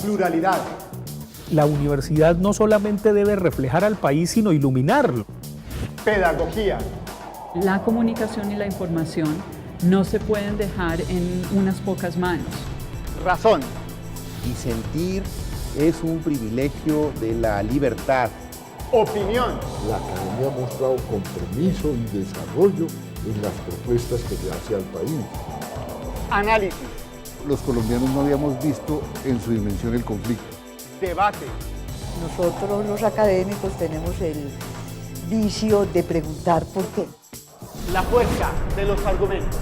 Pluralidad. La universidad no solamente debe reflejar al país, sino iluminarlo. Pedagogía. La comunicación y la información no se pueden dejar en unas pocas manos. Razón. Disentir es un privilegio de la libertad. Opinión. La academia ha mostrado compromiso y desarrollo en las propuestas que le hace al país. Análisis. Los colombianos no habíamos visto en su dimensión el conflicto. Debate. Nosotros los académicos tenemos el vicio de preguntar por qué. La fuerza de los argumentos.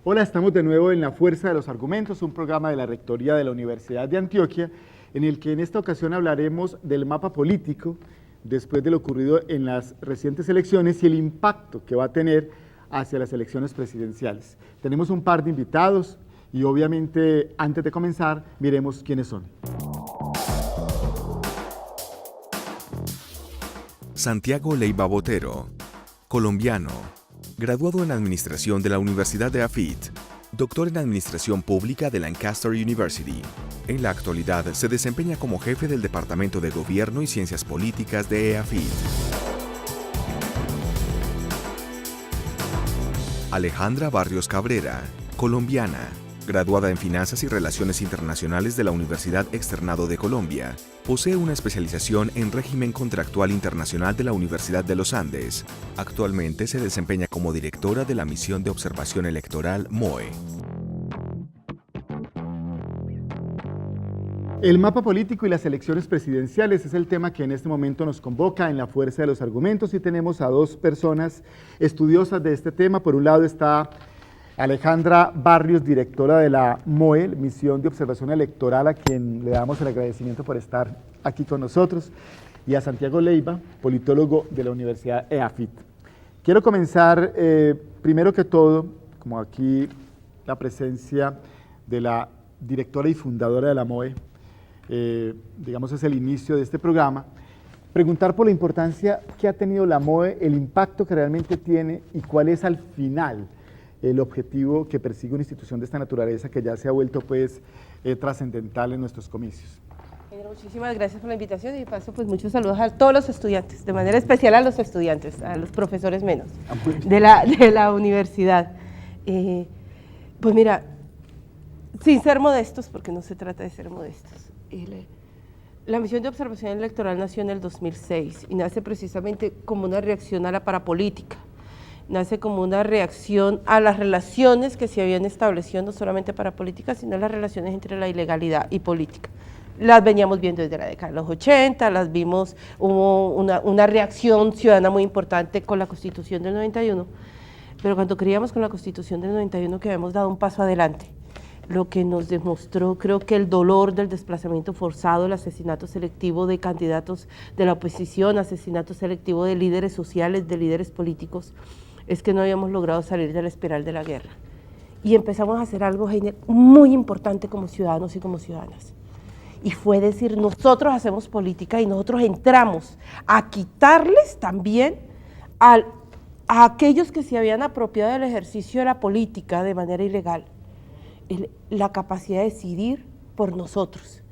Hola, estamos de nuevo en La Fuerza de los Argumentos, un programa de la Rectoría de la Universidad de Antioquia, en el que en esta ocasión hablaremos del mapa político después de lo ocurrido en las recientes elecciones y el impacto que va a tener hacia las elecciones presidenciales. Tenemos un par de invitados y obviamente antes de comenzar miremos quiénes son. Santiago Leiva Botero, colombiano, graduado en Administración de la Universidad de AFIT, doctor en Administración Pública de Lancaster University. En la actualidad se desempeña como jefe del Departamento de Gobierno y Ciencias Políticas de EAFIT. Alejandra Barrios Cabrera, colombiana, graduada en Finanzas y Relaciones Internacionales de la Universidad Externado de Colombia. Posee una especialización en régimen contractual internacional de la Universidad de los Andes. Actualmente se desempeña como directora de la Misión de Observación Electoral MOE. El mapa político y las elecciones presidenciales es el tema que en este momento nos convoca en La Fuerza de los Argumentos y tenemos a dos personas estudiosas de este tema. Por un lado está Alejandra Barrios, directora de la MOE, Misión de Observación Electoral, a quien le damos el agradecimiento por estar aquí con nosotros, y a Santiago Leiva, politólogo de la Universidad EAFIT. Quiero comenzar, primero que todo, como aquí la presencia de la directora y fundadora de la MOE, digamos es el inicio de este programa, preguntar por la importancia que ha tenido la MOE, el impacto que realmente tiene y cuál es al final el objetivo que persigue una institución de esta naturaleza que ya se ha vuelto pues trascendental en nuestros comicios. Muchísimas gracias por la invitación y de paso pues muchos saludos a todos los estudiantes, de manera especial a los estudiantes, a los profesores menos de la universidad. Pues mira, sin ser modestos, porque no se trata de ser modestos, la Misión de Observación Electoral nació en el 2006 y nace precisamente como una reacción a la parapolítica. Nace como una reacción a las relaciones que se habían establecido no solamente para política, sino las relaciones entre la ilegalidad y política. Las veníamos viendo desde la década de los 80, las vimos, hubo una reacción ciudadana muy importante con la Constitución del 91, pero cuando creíamos con la Constitución del 91 que habíamos dado un paso adelante, lo que nos demostró, creo que el dolor del desplazamiento forzado, el asesinato selectivo de candidatos de la oposición, asesinato selectivo de líderes sociales, de líderes políticos, es que no habíamos logrado salir de la espiral de la guerra. Y empezamos a hacer algo muy importante como ciudadanos y como ciudadanas. Y fue decir, nosotros hacemos política y nosotros entramos a quitarles también a aquellos que se habían apropiado del ejercicio de la política de manera ilegal, la capacidad de decidir por nosotros.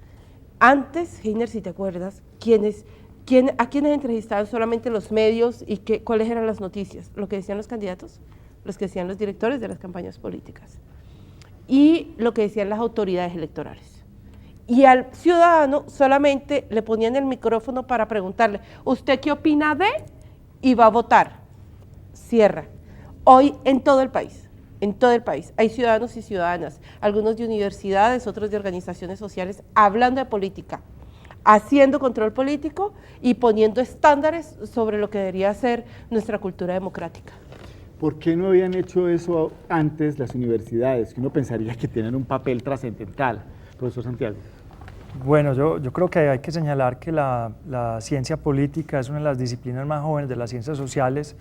Antes, Heiner, si te acuerdas, ¿a quiénes entrevistaban solamente los medios y cuáles eran las noticias? Lo que decían los candidatos, los que decían los directores de las campañas políticas y lo que decían las autoridades electorales. Y al ciudadano solamente le ponían el micrófono para preguntarle, ¿usted qué opina de? Y va a votar. Cierra. Hoy en todo el país hay ciudadanos y ciudadanas, algunos de universidades, otros de organizaciones sociales, hablando de política, haciendo control político y poniendo estándares sobre lo que debería ser nuestra cultura democrática. ¿Por qué no habían hecho eso antes las universidades? Que uno pensaría que tienen un papel trascendental, profesor Santiago. Bueno, yo creo que hay que señalar que la ciencia política es una de las disciplinas más jóvenes de las ciencias sociales.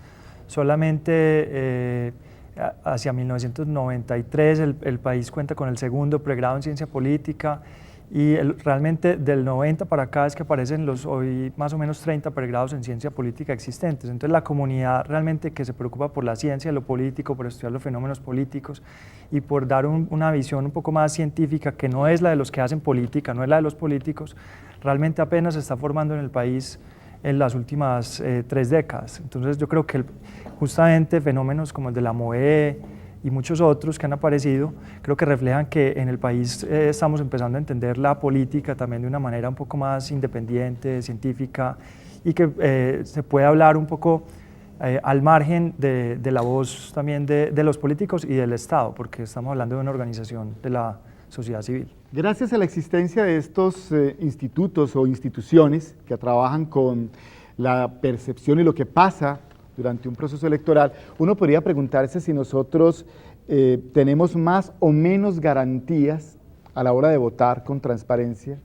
Solamente hacia 1993 el país cuenta con el segundo pregrado en ciencia política y realmente del 90 para acá es que aparecen los hoy más o menos 30 pregrados en ciencia política existentes. Entonces la comunidad realmente que se preocupa por la ciencia, lo político, por estudiar los fenómenos políticos y por dar una visión un poco más científica que no es la de los que hacen política, no es la de los políticos, realmente apenas se está formando en el país en las últimas 3 décadas. Entonces yo creo que justamente fenómenos como el de la MOE y muchos otros que han aparecido, creo que reflejan que en el país estamos empezando a entender la política también de una manera un poco más independiente, científica, y que se puede hablar un poco al margen de la voz también de los políticos y del Estado, porque estamos hablando de una organización de la sociedad civil. Gracias a la existencia de estos institutos o instituciones que trabajan con la percepción y lo que pasa durante un proceso electoral, uno podría preguntarse si nosotros tenemos más o menos garantías a la hora de votar con transparencia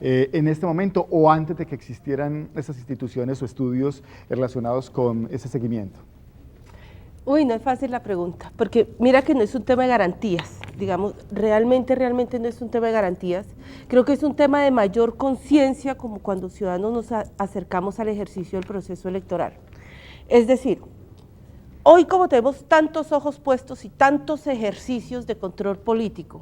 en este momento o antes de que existieran esas instituciones o estudios relacionados con ese seguimiento. Uy, no es fácil la pregunta, porque mira que no es un tema de garantías, digamos, realmente no es un tema de garantías, creo que es un tema de mayor conciencia como cuando ciudadanos nos acercamos al ejercicio del proceso electoral. Es decir, hoy como tenemos tantos ojos puestos y tantos ejercicios de control político,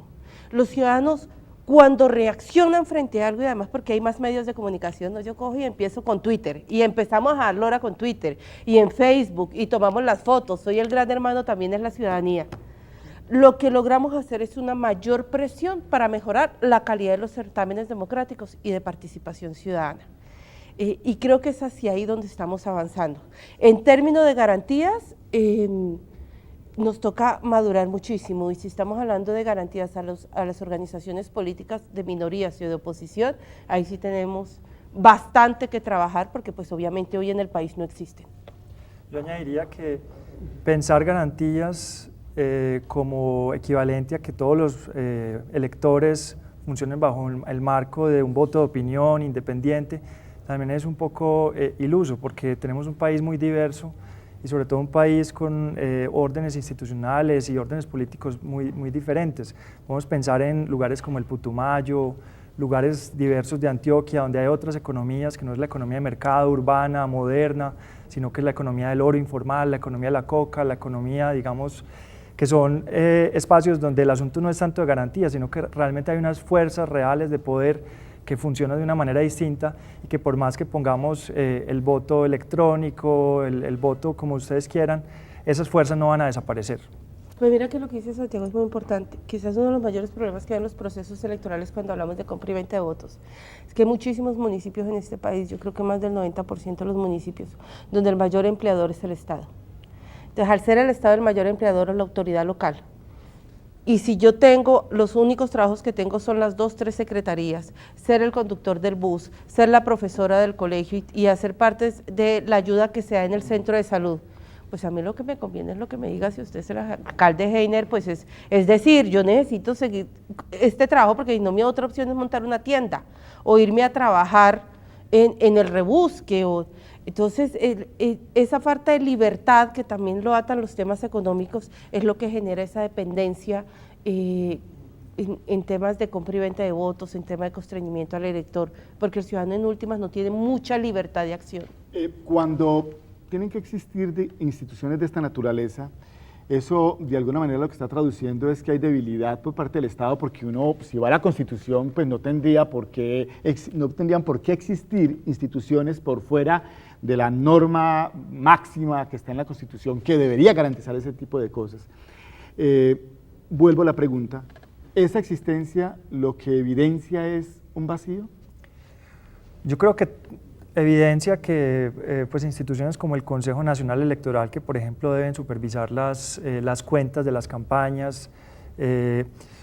los ciudadanos cuando reaccionan frente a algo, y además porque hay más medios de comunicación, ¿no? Yo cojo y empiezo con Twitter, y empezamos a dar lora con Twitter, y en Facebook, y tomamos las fotos, soy el gran hermano, también es la ciudadanía. Lo que logramos hacer es una mayor presión para mejorar la calidad de los certámenes democráticos y de participación ciudadana. Y creo que es hacia ahí donde estamos avanzando. En términos de garantías, nos toca madurar muchísimo, y si estamos hablando de garantías a las organizaciones políticas de minorías y de oposición, ahí sí tenemos bastante que trabajar, porque pues obviamente hoy en el país no existen. Yo añadiría que pensar garantías como equivalente a que todos los electores funcionen bajo el marco de un voto de opinión independiente, también es un poco iluso, porque tenemos un país muy diverso y sobre todo un país con órdenes institucionales y órdenes políticos muy diferentes. Podemos pensar en lugares como el Putumayo, lugares diversos de Antioquia, donde hay otras economías, que no es la economía de mercado, urbana, moderna, sino que es la economía del oro informal, la economía de la coca, la economía, digamos, que son espacios donde el asunto no es tanto de garantía, sino que realmente hay unas fuerzas reales de poder que funcionan de una manera distinta, y que por más que pongamos el voto electrónico, el voto como ustedes quieran, esas fuerzas no van a desaparecer. Pues mira que lo que dice Santiago es muy importante. Quizás uno de los mayores problemas que hay en los procesos electorales cuando hablamos de compra y venta de votos es que hay muchísimos municipios en este país, yo creo que más del 90% de los municipios, donde el mayor empleador es el Estado. Entonces, al ser el Estado el mayor empleador es la autoridad local. Y si yo tengo, los únicos trabajos que tengo son las 2, 3 secretarías, ser el conductor del bus, ser la profesora del colegio y hacer parte de la ayuda que se da en el centro de salud, pues a mí lo que me conviene es lo que me diga, si usted es el alcalde Heiner, pues es decir, yo necesito seguir este trabajo porque no mi otra opción es montar una tienda o irme a trabajar en el rebusque. Entonces, esa falta de libertad que también lo atan los temas económicos es lo que genera esa dependencia en temas de compra y venta de votos, en temas de constreñimiento al elector, porque el ciudadano en últimas no tiene mucha libertad de acción. Cuando tienen que existir instituciones de esta naturaleza, eso de alguna manera lo que está traduciendo es que hay debilidad por parte del Estado, porque uno, si va a la Constitución, pues no tendrían por qué existir instituciones por fuera de la norma máxima que está en la Constitución, que debería garantizar ese tipo de cosas. Vuelvo a la pregunta, ¿esa existencia lo que evidencia es un vacío? Yo creo que evidencia que pues instituciones como el Consejo Nacional Electoral, que por ejemplo deben supervisar las cuentas de las campañas,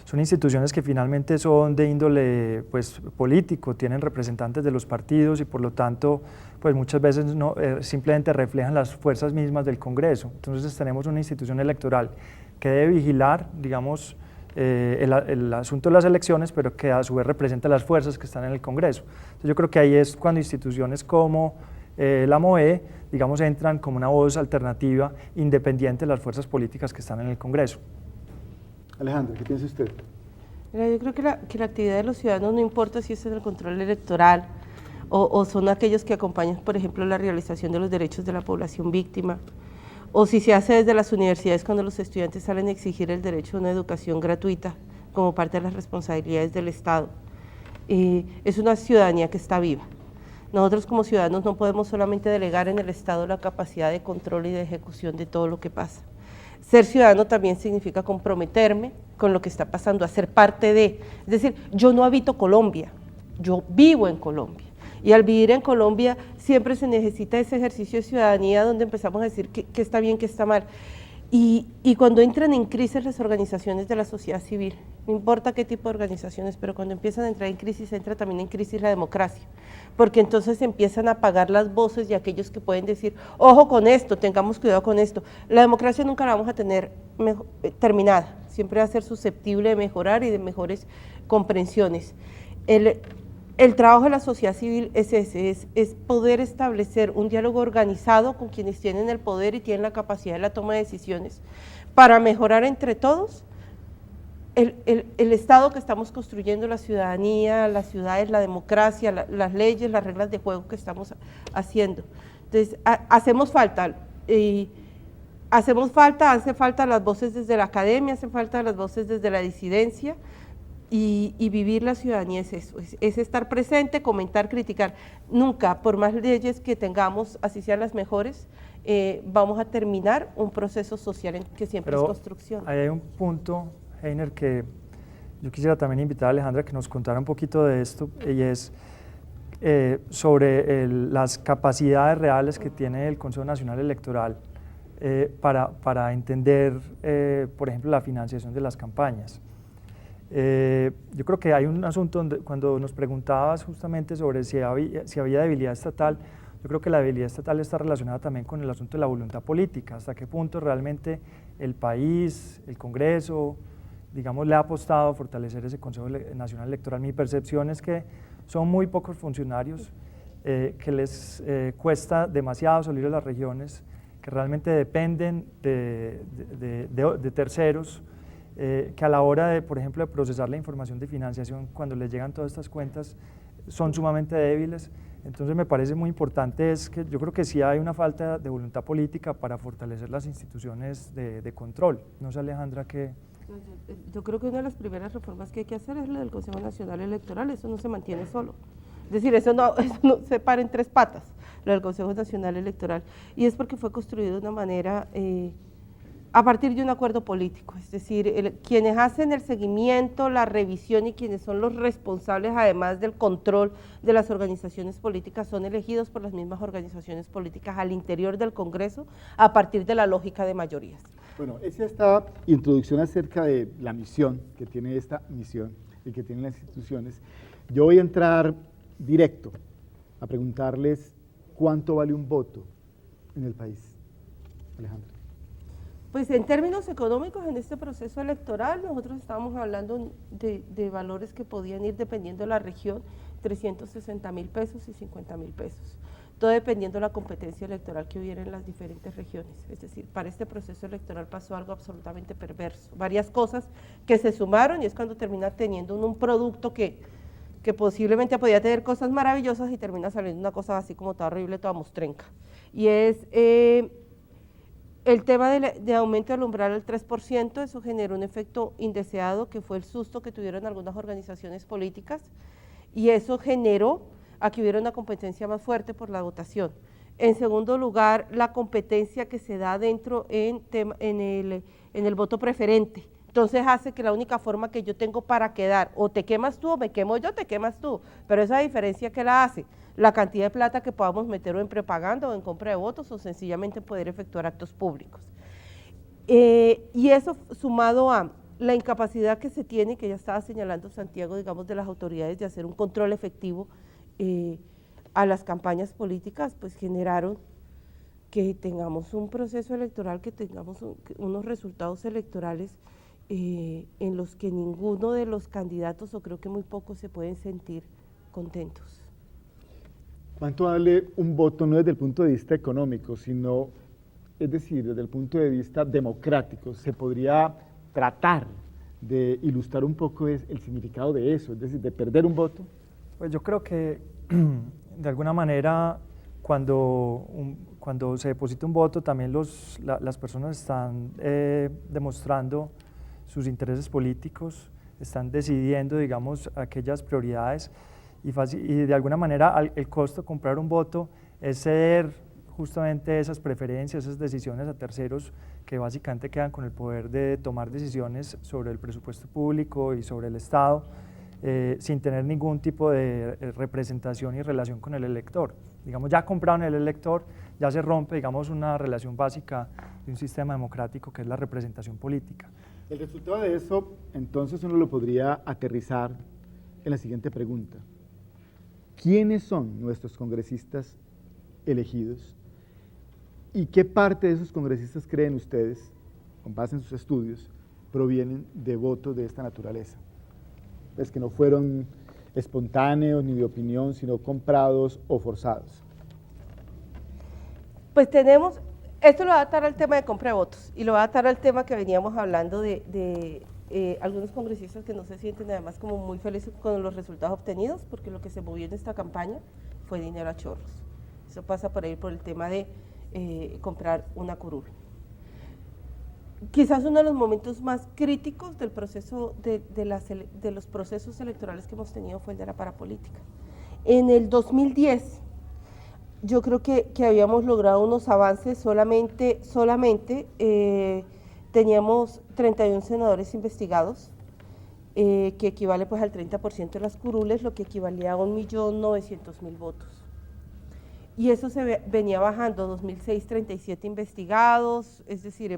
son instituciones que finalmente son de índole pues, político, tienen representantes de los partidos y por lo tanto pues muchas veces no, simplemente reflejan las fuerzas mismas del Congreso. Entonces tenemos una institución electoral que debe vigilar, digamos, el asunto de las elecciones, pero que a su vez representa las fuerzas que están en el Congreso. Entonces yo creo que ahí es cuando instituciones como la MOE, digamos, entran como una voz alternativa independiente de las fuerzas políticas que están en el Congreso. Alejandra, ¿qué piensa usted? Mira, yo creo que la actividad de los ciudadanos no importa si es en el control electoral o son aquellos que acompañan, por ejemplo, la realización de los derechos de la población víctima, o si se hace desde las universidades cuando los estudiantes salen a exigir el derecho a una educación gratuita como parte de las responsabilidades del Estado. Es una ciudadanía que está viva. Nosotros como ciudadanos no podemos solamente delegar en el Estado la capacidad de control y de ejecución de todo lo que pasa. Ser ciudadano también significa comprometerme con lo que está pasando, hacer parte de, es decir, yo no habito Colombia, yo vivo en Colombia. Y al vivir en Colombia siempre se necesita ese ejercicio de ciudadanía donde empezamos a decir qué está bien, qué está mal. Y cuando entran en crisis las organizaciones de la sociedad civil, no importa qué tipo de organizaciones, pero cuando empiezan a entrar en crisis, entra también en crisis la democracia, porque entonces empiezan a apagar las voces de aquellos que pueden decir, ojo con esto, tengamos cuidado con esto. La democracia nunca la vamos a tener terminada, siempre va a ser susceptible de mejorar y de mejores comprensiones. El trabajo de la sociedad civil es ese, es poder establecer un diálogo organizado con quienes tienen el poder y tienen la capacidad de la toma de decisiones para mejorar entre todos el Estado que estamos construyendo, la ciudadanía, las ciudades, la democracia, las leyes, las reglas de juego que estamos haciendo. Entonces, hace falta las voces desde la academia, hace falta las voces desde la disidencia, y vivir la ciudadanía es eso, es estar presente, comentar, criticar. Nunca, por más leyes que tengamos, así sean las mejores, vamos a terminar un proceso social que siempre es construcción. Ahí hay un punto, Heiner, que yo quisiera también invitar a Alejandra que nos contara un poquito de esto, y es sobre las capacidades reales que tiene el Consejo Nacional Electoral para entender, por ejemplo, la financiación de las campañas. Yo creo que hay un asunto donde, cuando nos preguntabas justamente sobre si había debilidad estatal, yo creo que la debilidad estatal está relacionada también con el asunto de la voluntad política, hasta qué punto realmente el país, el Congreso, digamos, le ha apostado a fortalecer ese Consejo Nacional Electoral. Mi percepción es que son muy pocos funcionarios, que les cuesta demasiado salir a las regiones, que realmente dependen de terceros, que a la hora de, por ejemplo, de procesar la información de financiación, cuando les llegan todas estas cuentas, son sumamente débiles. Entonces me parece muy importante, es que yo creo que sí hay una falta de voluntad política para fortalecer las instituciones de control. No sé, Alejandra, ¿qué? Yo creo que una de las primeras reformas que hay que hacer es la del Consejo Nacional Electoral, eso no se mantiene solo. Es decir, eso no se para en tres patas, lo del Consejo Nacional Electoral, y es porque fue construido de una manera a partir de un acuerdo político, es decir, quienes hacen el seguimiento, la revisión y quienes son los responsables además del control de las organizaciones políticas son elegidos por las mismas organizaciones políticas al interior del Congreso a partir de la lógica de mayorías. Bueno, esa es esta introducción acerca de la misión que tiene esta misión y que tienen las instituciones. Yo voy a entrar directo a preguntarles cuánto vale un voto en el país. Alejandra. Pues en términos económicos, en este proceso electoral, nosotros estábamos hablando de valores que podían ir dependiendo de la región, 360.000 pesos y 50.000 pesos, todo dependiendo de la competencia electoral que hubiera en las diferentes regiones. Es decir, para este proceso electoral pasó algo absolutamente perverso, varias cosas que se sumaron y es cuando termina teniendo un producto que posiblemente podía tener cosas maravillosas y termina saliendo una cosa así como toda horrible, toda mostrenca. Y es el tema de aumento del umbral al 3%, eso generó un efecto indeseado que fue el susto que tuvieron algunas organizaciones políticas y eso generó a que hubiera una competencia más fuerte por la votación. En segundo lugar, la competencia que se da dentro en el voto preferente. Entonces hace que la única forma que yo tengo para quedar, o te quemas tú o me quemo yo, te quemas tú, pero esa diferencia que la hace, la cantidad de plata que podamos meter o en propaganda o en compra de votos o sencillamente poder efectuar actos públicos. Y eso sumado a la incapacidad que se tiene, que ya estaba señalando Santiago, digamos, de las autoridades de hacer un control efectivo a las campañas políticas, pues generaron que tengamos un proceso electoral, que tengamos unos resultados electorales en los que ninguno de los candidatos, o creo que muy pocos, se pueden sentir contentos. ¿Cuánto vale un voto no desde el punto de vista económico, sino, es decir, desde el punto de vista democrático? ¿Se podría tratar de ilustrar un poco el significado de eso, es decir, de perder un voto? Pues yo creo que de alguna manera cuando se deposita un voto también las personas están demostrando sus intereses políticos, están decidiendo, digamos, aquellas prioridades y de alguna manera el costo de comprar un voto es ceder justamente esas preferencias, esas decisiones a terceros que básicamente quedan con el poder de tomar decisiones sobre el presupuesto público y sobre el Estado sin tener ningún tipo de representación y relación con el elector. Digamos, ya compraron el elector, ya se rompe, digamos, una relación básica de un sistema democrático que es la representación política. El resultado de eso, entonces, uno lo podría aterrizar en la siguiente pregunta. ¿Quiénes son nuestros congresistas elegidos? ¿Y qué parte de esos congresistas creen ustedes, con base en sus estudios, provienen de votos de esta naturaleza? Pues que no fueron espontáneos ni de opinión, sino comprados o forzados. Pues tenemos, esto lo va a atar al tema de compra de votos y lo va a atar al tema que veníamos hablando de algunos congresistas que no se sienten además como muy felices con los resultados obtenidos, porque lo que se movió en esta campaña fue dinero a chorros. Eso pasa por ahí por el tema de comprar una curul. Quizás uno de los momentos más críticos del proceso de los procesos electorales que hemos tenido fue el de la parapolítica. En el 2010 yo creo que habíamos logrado unos avances, solamente teníamos 31 senadores investigados, que equivale pues al 30% de las curules, lo que equivalía a 1.900.000 votos. Y eso se venía bajando, 2006 37 investigados, es decir,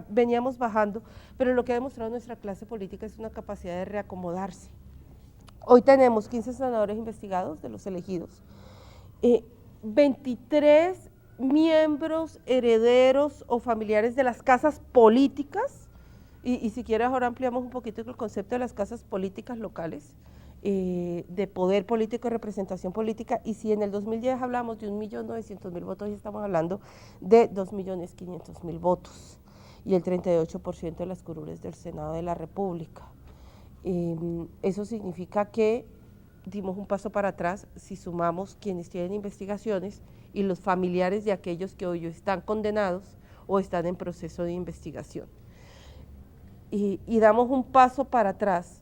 veníamos bajando, pero lo que ha demostrado nuestra clase política es una capacidad de reacomodarse. Hoy tenemos 15 senadores investigados de los elegidos, 23 miembros, herederos o familiares de las casas políticas, y si quieres ahora ampliamos un poquito el concepto de las casas políticas locales, de poder político y representación política, y si en el 2010 hablamos de 1.900.000 votos, hoy estamos hablando de 2.500.000 votos, y el 38% de las curules del Senado de la República. Eso significa que dimos un paso para atrás si sumamos quienes tienen investigaciones y los familiares de aquellos que hoy están condenados o están en proceso de investigación. Y damos un paso para atrás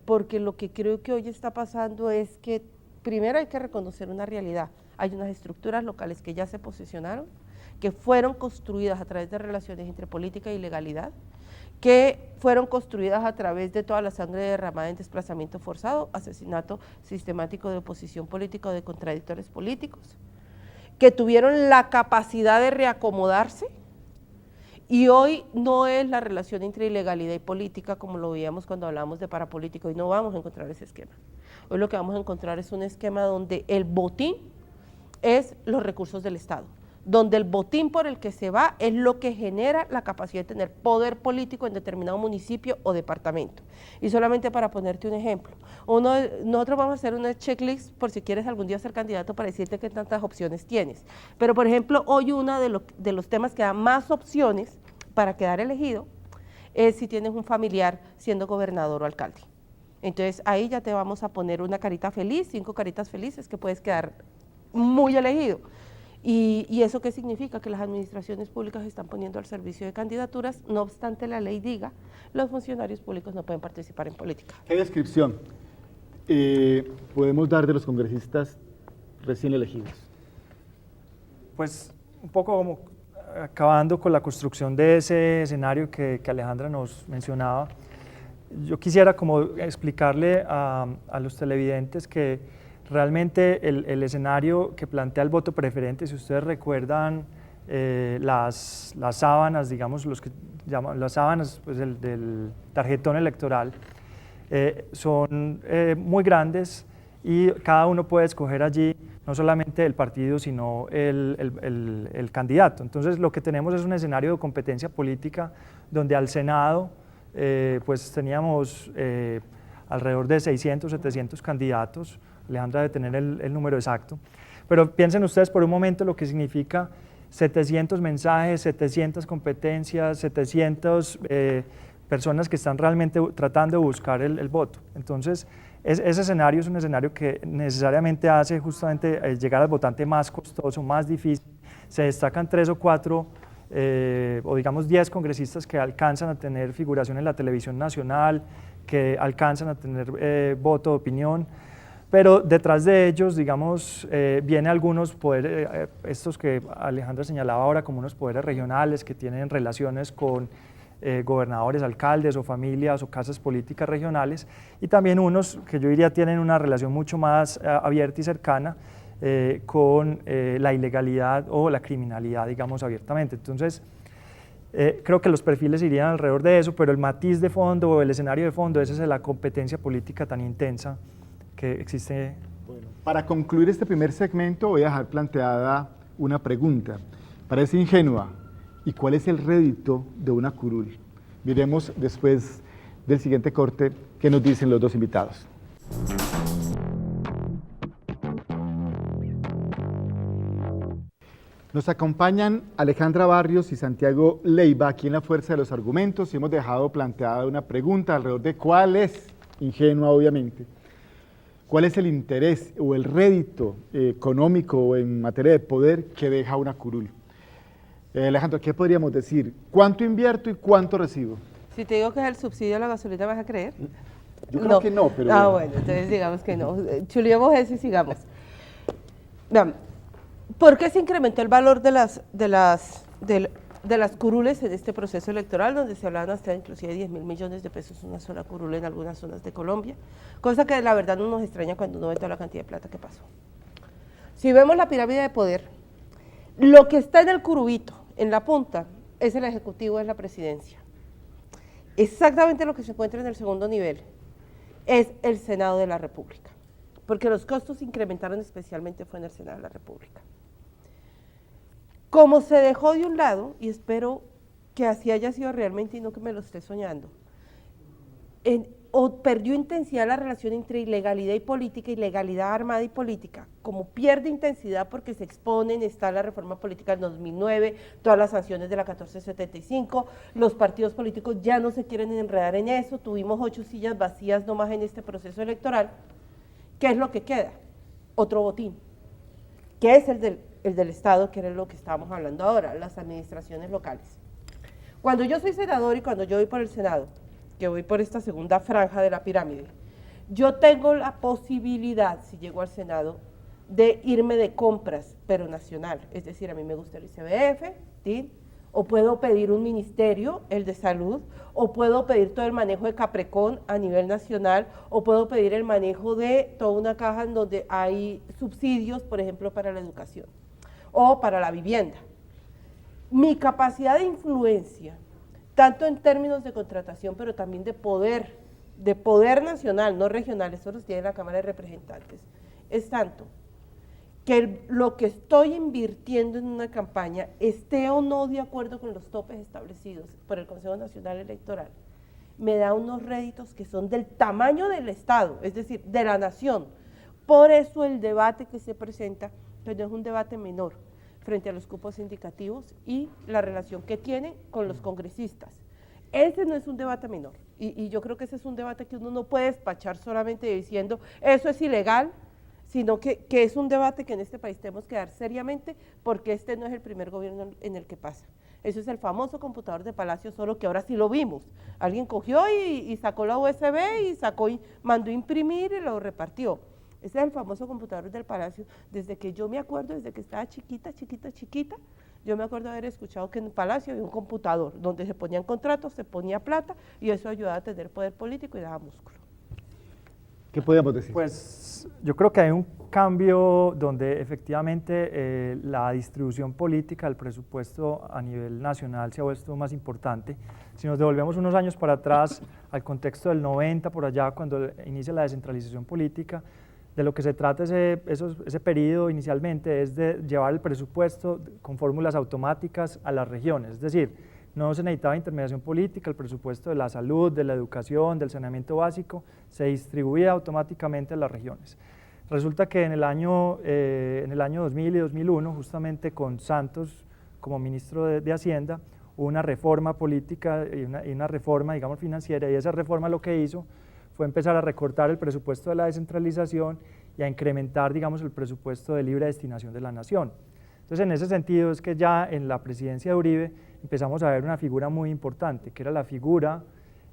porque lo que creo que hoy está pasando es que primero hay que reconocer una realidad. Hay unas estructuras locales que ya se posicionaron, que fueron construidas a través de relaciones entre política y legalidad, que fueron construidas a través de toda la sangre derramada en desplazamiento forzado, asesinato sistemático de oposición política o de contradictores políticos, que tuvieron la capacidad de reacomodarse, y hoy no es la relación entre ilegalidad y política como lo veíamos cuando hablábamos de parapolítico, y no vamos a encontrar ese esquema. Hoy lo que vamos a encontrar es un esquema donde el botín es los recursos del Estado, donde el botín por el que se va es lo que genera la capacidad de tener poder político en determinado municipio o departamento. Y solamente para ponerte un ejemplo, nosotros vamos a hacer una checklist por si quieres algún día ser candidato para decirte qué tantas opciones tienes. Pero por ejemplo, hoy uno de los temas que da más opciones para quedar elegido es si tienes un familiar siendo gobernador o alcalde. Entonces ahí ya te vamos a poner una carita feliz, 5 caritas felices que puedes quedar muy elegido. ¿Y eso qué significa? Que las administraciones públicas están poniendo al servicio de candidaturas, no obstante la ley diga, los funcionarios públicos no pueden participar en política. ¿Qué descripción podemos dar de los congresistas recién elegidos? Pues un poco como acabando con la construcción de ese escenario que Alejandra nos mencionaba, yo quisiera como explicarle a los televidentes que realmente el escenario que plantea el voto preferente, si ustedes recuerdan las sábanas, digamos, los que llaman las sábanas pues, del tarjetón electoral, son muy grandes y cada uno puede escoger allí no solamente el partido, sino el candidato. Entonces lo que tenemos es un escenario de competencia política donde al Senado pues teníamos alrededor de 600, 700 candidatos. Alejandra debe tener el número exacto, pero piensen ustedes por un momento lo que significa 700 mensajes, 700 competencias, 700 personas que están realmente tratando de buscar el voto. Entonces, ese escenario es un escenario que necesariamente hace justamente llegar al votante más costoso, más difícil. Se destacan 3 o 4 o digamos 10 congresistas que alcanzan a tener figuración en la televisión nacional, que alcanzan a tener voto de opinión, pero detrás de ellos, digamos, vienen algunos poderes, estos que Alejandra señalaba ahora como unos poderes regionales que tienen relaciones con gobernadores, alcaldes o familias o casas políticas regionales, y también unos que yo diría tienen una relación mucho más abierta y cercana con la ilegalidad o la criminalidad, digamos, abiertamente. Entonces, creo que los perfiles irían alrededor de eso, pero el matiz de fondo o el escenario de fondo, esa es la competencia política tan intensa que existe. Bueno, para concluir este primer segmento voy a dejar planteada una pregunta. Parece ingenua. ¿Y cuál es el rédito de una curul? Miremos después del siguiente corte qué nos dicen los dos invitados. Nos acompañan Alejandra Barrios y Santiago Leiva aquí en La Fuerza de los Argumentos y hemos dejado planteada una pregunta alrededor de cuál es, ingenua obviamente, cuál es el interés o el rédito económico o en materia de poder que deja una curul. Alejandro, ¿qué podríamos decir? ¿Cuánto invierto y cuánto recibo? Si te digo que es el subsidio a la gasolina, ¿vas a creer? Yo creo que no, pero... Ah, bueno, entonces digamos que no. Chuleemos eso y sigamos. Vean, ¿por qué se incrementó el valor de las curules en este proceso electoral, donde se hablaban hasta inclusive 10.000 millones de pesos una sola curul en algunas zonas de Colombia? Cosa que la verdad no nos extraña cuando uno ve toda la cantidad de plata que pasó. Si vemos la pirámide de poder, lo que está en el curubito, en la punta, es el Ejecutivo, es la Presidencia. Exactamente lo que se encuentra en el segundo nivel es el Senado de la República, porque los costos se incrementaron especialmente fue en el Senado de la República. Como se dejó de un lado, y espero que así haya sido realmente y no que me lo esté soñando, o perdió intensidad la relación entre ilegalidad y política, ilegalidad armada y política, como pierde intensidad porque se exponen, está la reforma política del 2009, todas las sanciones de la 1475, los partidos políticos ya no se quieren enredar en eso, tuvimos 8 sillas vacías nomás en este proceso electoral. ¿Qué es lo que queda? Otro botín, que es el del Estado, que era lo que estábamos hablando ahora, las administraciones locales. Cuando yo soy senador y cuando yo voy por el Senado, que voy por esta segunda franja de la pirámide, yo tengo la posibilidad, si llego al Senado, de irme de compras, pero nacional, es decir, a mí me gusta el ICBF, ¿sí? O puedo pedir un ministerio, el de salud, o puedo pedir todo el manejo de Caprecon a nivel nacional, o puedo pedir el manejo de toda una caja en donde hay subsidios, por ejemplo, para la educación, o para la vivienda. Mi capacidad de influencia, tanto en términos de contratación, pero también de poder nacional, no regional, eso los tiene la Cámara de Representantes, es tanto que lo que estoy invirtiendo en una campaña esté o no de acuerdo con los topes establecidos por el Consejo Nacional Electoral, me da unos réditos que son del tamaño del Estado, es decir, de la nación. Por eso el debate que se presenta pues no es un debate menor frente a los cupos indicativos y la relación que tiene con los congresistas. Ese no es un debate menor y yo creo que ese es un debate que uno no puede despachar solamente diciendo eso es ilegal, sino que es un debate que en este país tenemos que dar seriamente porque este no es el primer gobierno en el que pasa. Eso es el famoso computador de Palacio, solo que ahora sí lo vimos. Alguien cogió y sacó la USB y mandó imprimir y lo repartió. Ese es el famoso computador del Palacio. Desde que yo me acuerdo, desde que estaba chiquita, yo me acuerdo haber escuchado que en el Palacio había un computador donde se ponían contratos, se ponía plata y eso ayudaba a tener poder político y daba músculo. ¿Qué podemos decir? Pues yo creo que hay un cambio donde efectivamente la distribución política del presupuesto a nivel nacional se ha vuelto más importante. Si nos devolvemos unos años para atrás, al contexto del 90 por allá, cuando inicia la descentralización política, de lo que se trata ese periodo inicialmente es de llevar el presupuesto con fórmulas automáticas a las regiones, es decir, no se necesitaba intermediación política, el presupuesto de la salud, de la educación, del saneamiento básico, se distribuía automáticamente a las regiones. Resulta que en el año 2000 y 2001, justamente con Santos como ministro de Hacienda, una reforma política y una reforma, digamos, financiera, y esa reforma lo que hizo fue empezar a recortar el presupuesto de la descentralización y a incrementar, digamos, el presupuesto de libre destinación de la nación. Entonces, en ese sentido es que ya en la presidencia de Uribe empezamos a ver una figura muy importante, que era la figura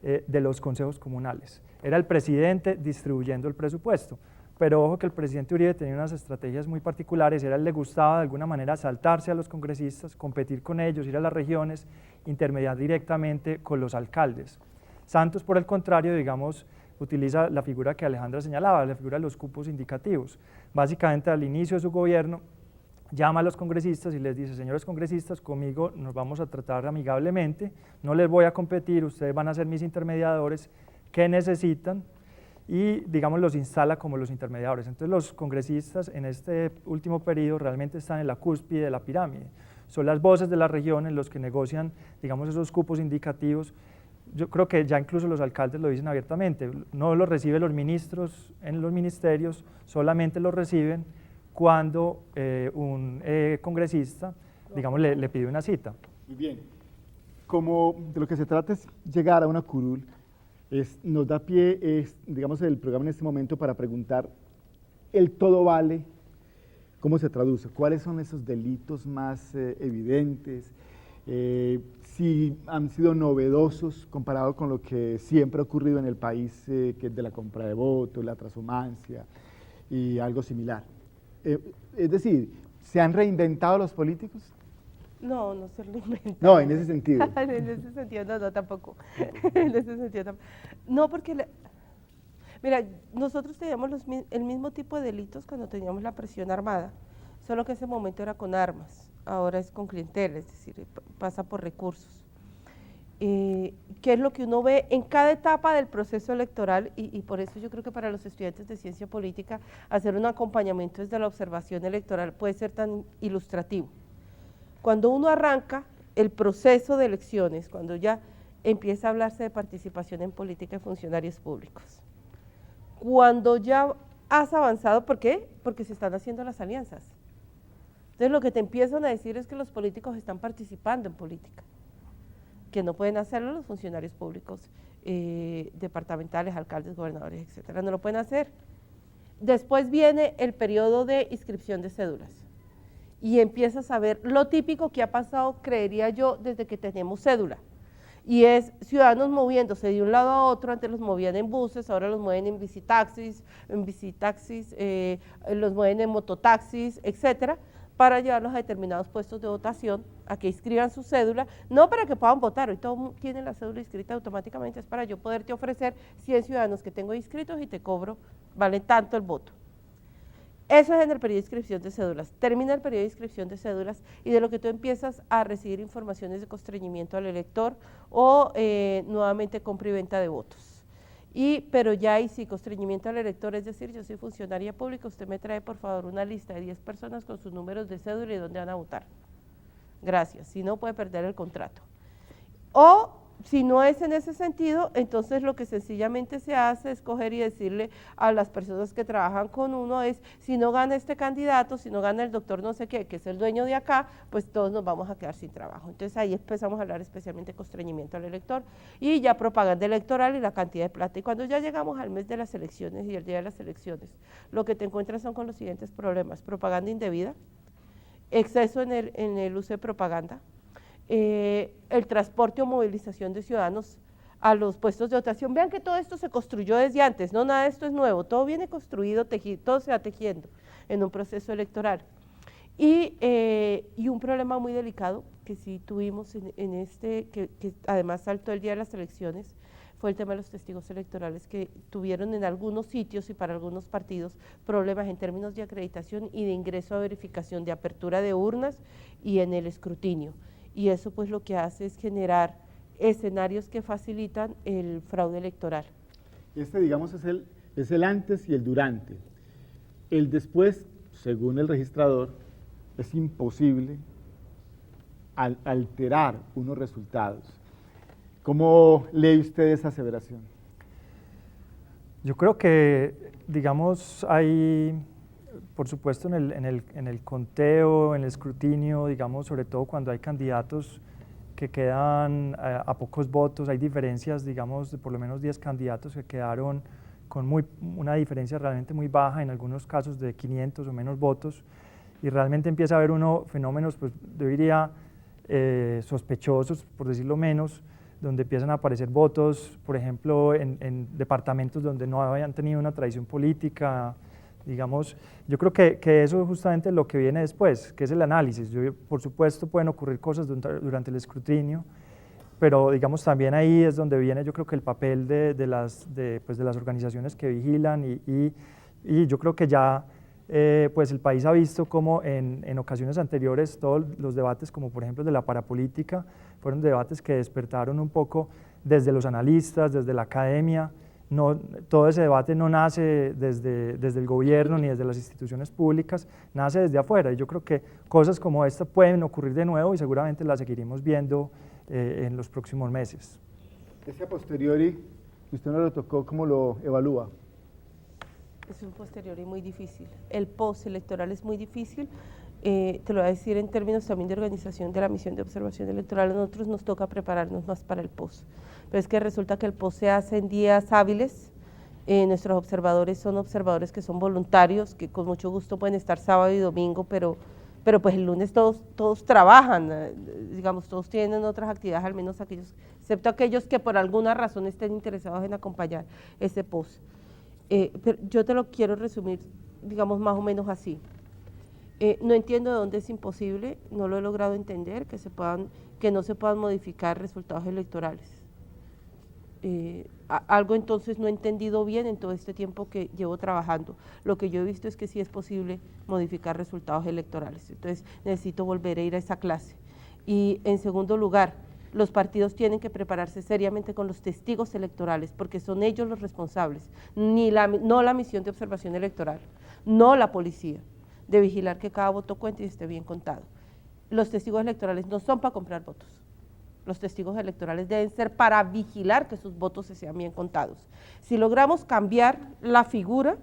de los consejos comunales. Era el presidente distribuyendo el presupuesto, pero ojo que el presidente Uribe tenía unas estrategias muy particulares, a él le gustaba de alguna manera saltarse a los congresistas, competir con ellos, ir a las regiones, intermediar directamente con los alcaldes. Santos, por el contrario, digamos, utiliza la figura que Alejandra señalaba, la figura de los cupos indicativos. Básicamente, al inicio de su gobierno, llama a los congresistas y les dice: señores congresistas, conmigo nos vamos a tratar amigablemente, no les voy a competir, ustedes van a ser mis intermediadores, ¿qué necesitan? Y, digamos, los instala como los intermediadores. Entonces, los congresistas en este último periodo realmente están en la cúspide de la pirámide. Son las voces de las regiones los que negocian, digamos, esos cupos indicativos. Yo creo que ya incluso los alcaldes lo dicen abiertamente, no los reciben los ministros en los ministerios, solamente los reciben cuando un congresista, digamos, le pide una cita. Muy bien. Como de lo que se trata es llegar a una curul, nos da pie, digamos, el programa en este momento para preguntar, ¿el todo vale? ¿Cómo se traduce? ¿Cuáles son esos delitos más evidentes? Si han sido novedosos comparado con lo que siempre ha ocurrido en el país, que es de la compra de votos, la transhumancia y algo similar. Es decir, ¿se han reinventado los políticos? No, no se reinventan. No, en ese sentido. En ese sentido, no, tampoco. En ese sentido, tampoco. No, porque, mira, nosotros teníamos el mismo tipo de delitos cuando teníamos la presión armada, solo que en ese momento era con armas, ahora es con clientela, es decir, pasa por recursos. ¿Qué es lo que uno ve en cada etapa del proceso electoral? Y por eso yo creo que para los estudiantes de ciencia política hacer un acompañamiento desde la observación electoral puede ser tan ilustrativo. Cuando uno arranca el proceso de elecciones, cuando ya empieza a hablarse de participación en política de funcionarios públicos, cuando ya has avanzado, ¿por qué? Porque se están haciendo las alianzas. Entonces lo que te empiezan a decir es que los políticos están participando en política, que no pueden hacerlo los funcionarios públicos departamentales, alcaldes, gobernadores, etcétera, no lo pueden hacer. Después viene el periodo de inscripción de cédulas y empiezas a ver lo típico que ha pasado, creería yo, desde que tenemos cédula, y es ciudadanos moviéndose de un lado a otro. Antes los movían en buses, ahora los mueven en bicitaxis, los mueven en mototaxis, etcétera, para llevarlos a determinados puestos de votación, a que inscriban su cédula, no para que puedan votar, hoy todo tiene la cédula inscrita automáticamente, es para yo poderte ofrecer 100 ciudadanos que tengo inscritos y te cobro, vale tanto el voto. Eso es en el periodo de inscripción de cédulas. Termina el periodo de inscripción de cédulas y de lo que tú empiezas a recibir informaciones de constreñimiento al elector o nuevamente compra y venta de votos. Pero ya hay sí constreñimiento al elector, es decir, yo soy funcionaria pública, usted me trae por favor una lista de 10 personas con sus números de cédula y dónde van a votar. Gracias, si no puede perder el contrato. O si no es en ese sentido, entonces lo que sencillamente se hace es coger y decirle a las personas que trabajan con uno es, si no gana este candidato, si no gana el doctor no sé qué, que es el dueño de acá, pues todos nos vamos a quedar sin trabajo. Entonces ahí empezamos a hablar especialmente de constreñimiento al elector y ya propaganda electoral y la cantidad de plata. Y cuando ya llegamos al mes de las elecciones y el día de las elecciones, lo que te encuentras son con los siguientes problemas: propaganda indebida, exceso en el uso de propaganda, el transporte o movilización de ciudadanos a los puestos de votación. Vean que todo esto se construyó desde antes, no nada de esto es nuevo, todo viene construido, todo se va tejiendo en un proceso electoral. Y un problema muy delicado que sí tuvimos que además saltó el día de las elecciones, fue el tema de los testigos electorales, que tuvieron en algunos sitios y para algunos partidos problemas en términos de acreditación y de ingreso a verificación de apertura de urnas y en el escrutinio. Y eso pues lo que hace es generar escenarios que facilitan el fraude electoral. Digamos, es el antes y el durante. El después, según el registrador, es imposible alterar unos resultados. ¿Cómo lee usted esa aseveración? Yo creo que, digamos, hay, por supuesto, en el conteo, en el escrutinio, digamos, sobre todo cuando hay candidatos que quedan a pocos votos, hay diferencias, digamos, de por lo menos 10 candidatos que quedaron con una diferencia realmente muy baja, en algunos casos de 500 o menos votos, y realmente empieza a haber fenómenos, pues yo diría, sospechosos, por decirlo menos, donde empiezan a aparecer votos, por ejemplo, en departamentos donde no habían tenido una tradición política, digamos. Yo creo que eso es justamente lo que viene después, que es el análisis. Por supuesto pueden ocurrir cosas durante el escrutinio, pero digamos también ahí es donde viene yo creo que el papel de las organizaciones que vigilan y yo creo que ya pues el país ha visto como en ocasiones anteriores todos los debates, como por ejemplo de la parapolítica, fueron debates que despertaron un poco desde los analistas, desde la academia. Todo ese debate no nace desde el gobierno ni desde las instituciones públicas, nace desde afuera, y yo creo que cosas como esta pueden ocurrir de nuevo y seguramente las seguiremos viendo en los próximos meses. Ese a posteriori, que usted no lo tocó, ¿cómo lo evalúa? Es un posteriori muy difícil. El postelectoral es muy difícil. Te lo voy a decir en términos también de organización de la misión de observación electoral. A nosotros nos toca prepararnos más para el post. Pero es que resulta que el post se hace en días hábiles. Nuestros observadores son observadores que son voluntarios, que con mucho gusto pueden estar sábado y domingo, pero pues el lunes todos trabajan, digamos, todos tienen otras actividades, al menos aquellos, excepto aquellos que por alguna razón estén interesados en acompañar ese post. Pero yo te lo quiero resumir, digamos, más o menos así. No entiendo de dónde es imposible, no lo he logrado entender, que no se puedan modificar resultados electorales. Algo entonces no he entendido bien en todo este tiempo que llevo trabajando. Lo que yo he visto es que sí es posible modificar resultados electorales, entonces necesito volver a ir a esa clase. Y en segundo lugar, los partidos tienen que prepararse seriamente con los testigos electorales, porque son ellos los responsables, no la misión de observación electoral, no la policía, de vigilar que cada voto cuente y esté bien contado. Los testigos electorales no son para comprar votos, los testigos electorales deben ser para vigilar que sus votos se sean bien contados. Si logramos cambiar la figura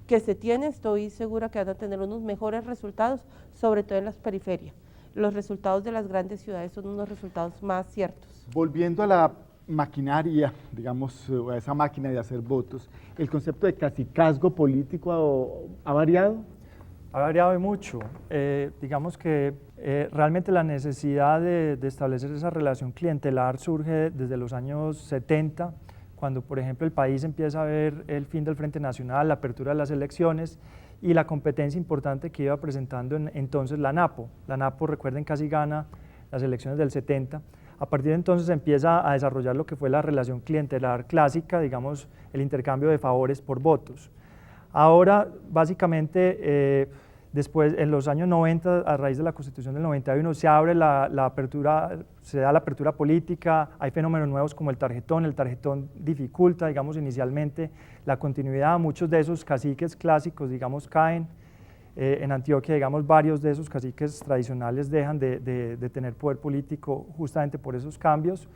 que se tiene, estoy segura que van a tener unos mejores resultados, sobre todo en las periferias. Los resultados de las grandes ciudades son unos resultados más ciertos. Volviendo a la maquinaria, digamos, a esa máquina de hacer votos, ¿el concepto de cacicazgo político ha variado? Ha variado y mucho. Digamos que realmente la necesidad de establecer esa relación clientelar surge desde los años 70, cuando por ejemplo el país empieza a ver el fin del Frente Nacional, la apertura de las elecciones y la competencia importante que iba presentando entonces la NAPO. La NAPO, recuerden, casi gana las elecciones del 70. A partir de entonces empieza a desarrollar lo que fue la relación clientelar clásica, digamos, el intercambio de favores por votos. Ahora, básicamente, después, en los años 90, a raíz de la Constitución del 91, se abre se da la apertura política, hay fenómenos nuevos como el tarjetón dificulta, digamos, inicialmente la continuidad, muchos de esos caciques clásicos, digamos, caen. En Antioquia, digamos, varios de esos caciques tradicionales dejan de tener poder político justamente por esos cambios.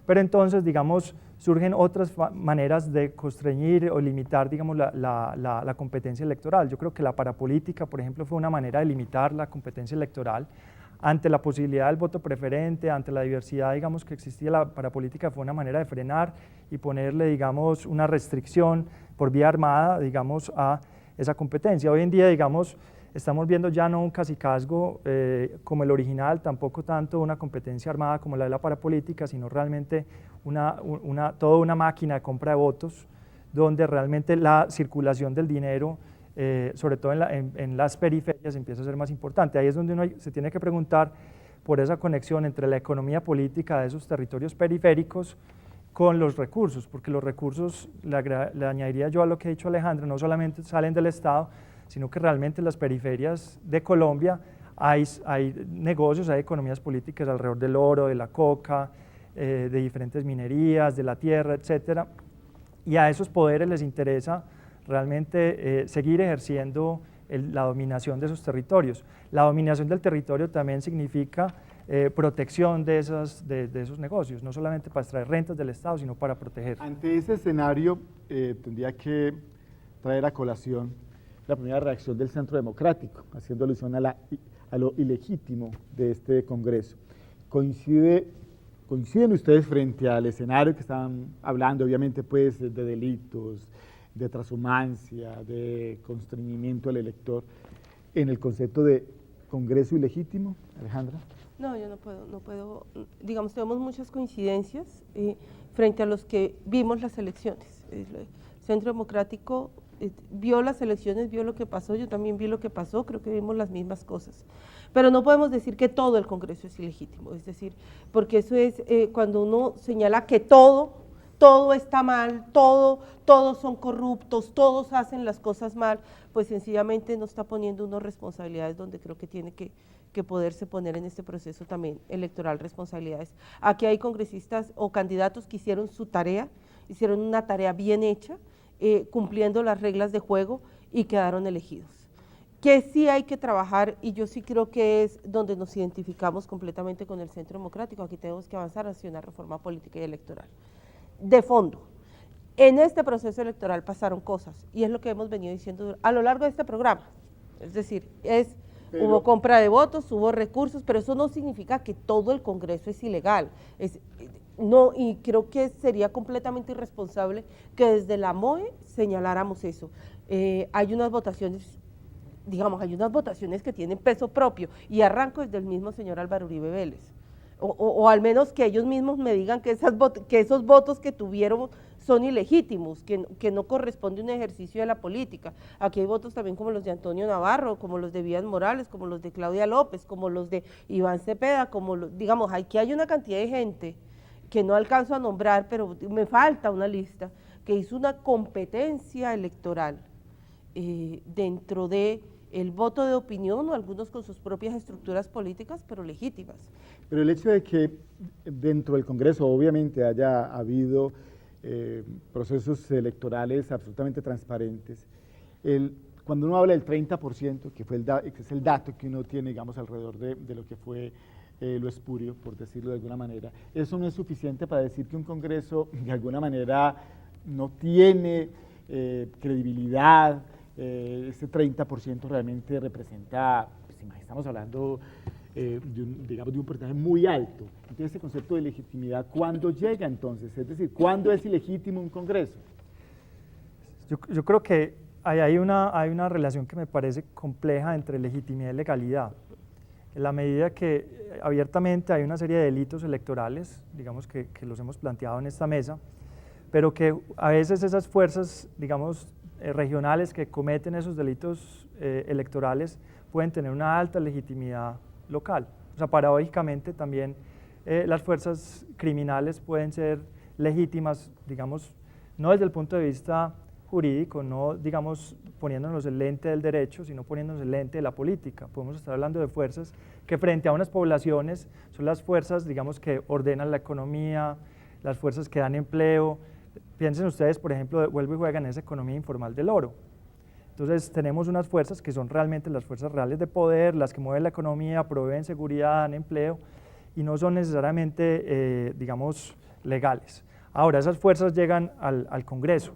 Pero entonces, digamos, surgen otras maneras de constreñir o limitar, digamos, la competencia electoral. Yo creo que la parapolítica, por ejemplo, fue una manera de limitar la competencia electoral. Ante la posibilidad del voto preferente, ante la diversidad, digamos, que existía, la parapolítica fue una manera de frenar y ponerle, digamos, una restricción por vía armada, digamos, a esa competencia. Hoy en día, digamos, estamos viendo ya no un cacicazgo como el original, tampoco tanto una competencia armada como la de la parapolítica, sino realmente toda una máquina de compra de votos, donde realmente la circulación del dinero, sobre todo en las periferias, empieza a ser más importante. Ahí es donde uno se tiene que preguntar por esa conexión entre la economía política de esos territorios periféricos con los recursos, porque los recursos, le añadiría yo a lo que ha dicho Alejandra, no solamente salen del Estado, sino que realmente en las periferias de Colombia hay negocios, hay economías políticas alrededor del oro, de la coca, de diferentes minerías, de la tierra, etcétera, y a esos poderes les interesa realmente seguir ejerciendo la dominación de esos territorios. La dominación del territorio también significa protección de esos negocios, no solamente para extraer rentas del Estado, sino para proteger. Ante ese escenario, tendría que traer a colación la primera reacción del Centro Democrático, haciendo alusión a lo ilegítimo de este Congreso. Coincide ¿Coinciden ustedes frente al escenario que estaban hablando, obviamente, pues, de delitos, de transhumancia, de constreñimiento al elector, en el concepto de Congreso ilegítimo, Alejandra? No, yo no puedo, digamos, tenemos muchas coincidencias frente a los que vimos las elecciones. El Centro Democrático vio las elecciones, vio lo que pasó, yo también vi lo que pasó, creo que vimos las mismas cosas. Pero no podemos decir que todo el Congreso es ilegítimo, es decir, porque eso es cuando uno señala que todo está mal, todos son corruptos, todos hacen las cosas mal, pues sencillamente no está poniendo unas responsabilidades donde creo que tiene que poderse poner en este proceso también electoral responsabilidades. Aquí hay congresistas o candidatos que hicieron su tarea, hicieron una tarea bien hecha, cumpliendo las reglas de juego y quedaron elegidos. Que sí hay que trabajar, y yo sí creo que es donde nos identificamos completamente con el Centro Democrático, aquí tenemos que avanzar hacia una reforma política y electoral. De fondo, en este proceso electoral pasaron cosas, y es lo que hemos venido diciendo a lo largo de este programa, es decir, hubo compra de votos, hubo recursos, pero eso no significa que todo el Congreso es ilegal, no, y creo que sería completamente irresponsable que desde la MOE señaláramos eso. Hay unas votaciones, digamos, hay unas votaciones que tienen peso propio, y arranco desde el mismo señor Álvaro Uribe Vélez, o al menos que ellos mismos me digan que esos votos que tuvieron son ilegítimos, que no corresponde a un ejercicio de la política. Aquí hay votos también como los de Antonio Navarro, como los de Vías Morales, como los de Claudia López, como los de Iván Cepeda, digamos, aquí hay una cantidad de gente que no alcanzo a nombrar, pero me falta una lista, que hizo una competencia electoral dentro de el voto de opinión, o algunos con sus propias estructuras políticas, pero legítimas. Pero el hecho de que dentro del Congreso obviamente haya habido procesos electorales absolutamente transparentes, cuando uno habla del 30%, que es el dato que uno tiene, digamos, alrededor de lo que fue lo espurio, por decirlo de alguna manera, eso no es suficiente para decir que un Congreso de alguna manera no tiene credibilidad. Ese 30% realmente representa, pues, estamos hablando digamos, de un porcentaje muy alto. Entonces, ese concepto de legitimidad, ¿cuándo llega entonces? Es decir, ¿cuándo es ilegítimo un Congreso? Yo creo que hay una relación que me parece compleja entre legitimidad y legalidad. En la medida que abiertamente hay una serie de delitos electorales, digamos que los hemos planteado en esta mesa, pero que a veces esas fuerzas, digamos, regionales que cometen esos delitos electorales pueden tener una alta legitimidad local. O sea, paradójicamente también las fuerzas criminales pueden ser legítimas, digamos, no desde el punto de vista jurídico, no, digamos, poniéndonos el lente del derecho, sino poniéndonos el lente de la política. Podemos estar hablando de fuerzas que frente a unas poblaciones son las fuerzas, digamos, que ordenan la economía, las fuerzas que dan empleo. Piensen ustedes, por ejemplo, vuelvo y juegan en esa economía informal del oro. Entonces tenemos unas fuerzas que son realmente las fuerzas reales de poder, las que mueven la economía, proveen seguridad, dan empleo, y no son necesariamente, digamos, legales. Ahora, esas fuerzas llegan al Congreso.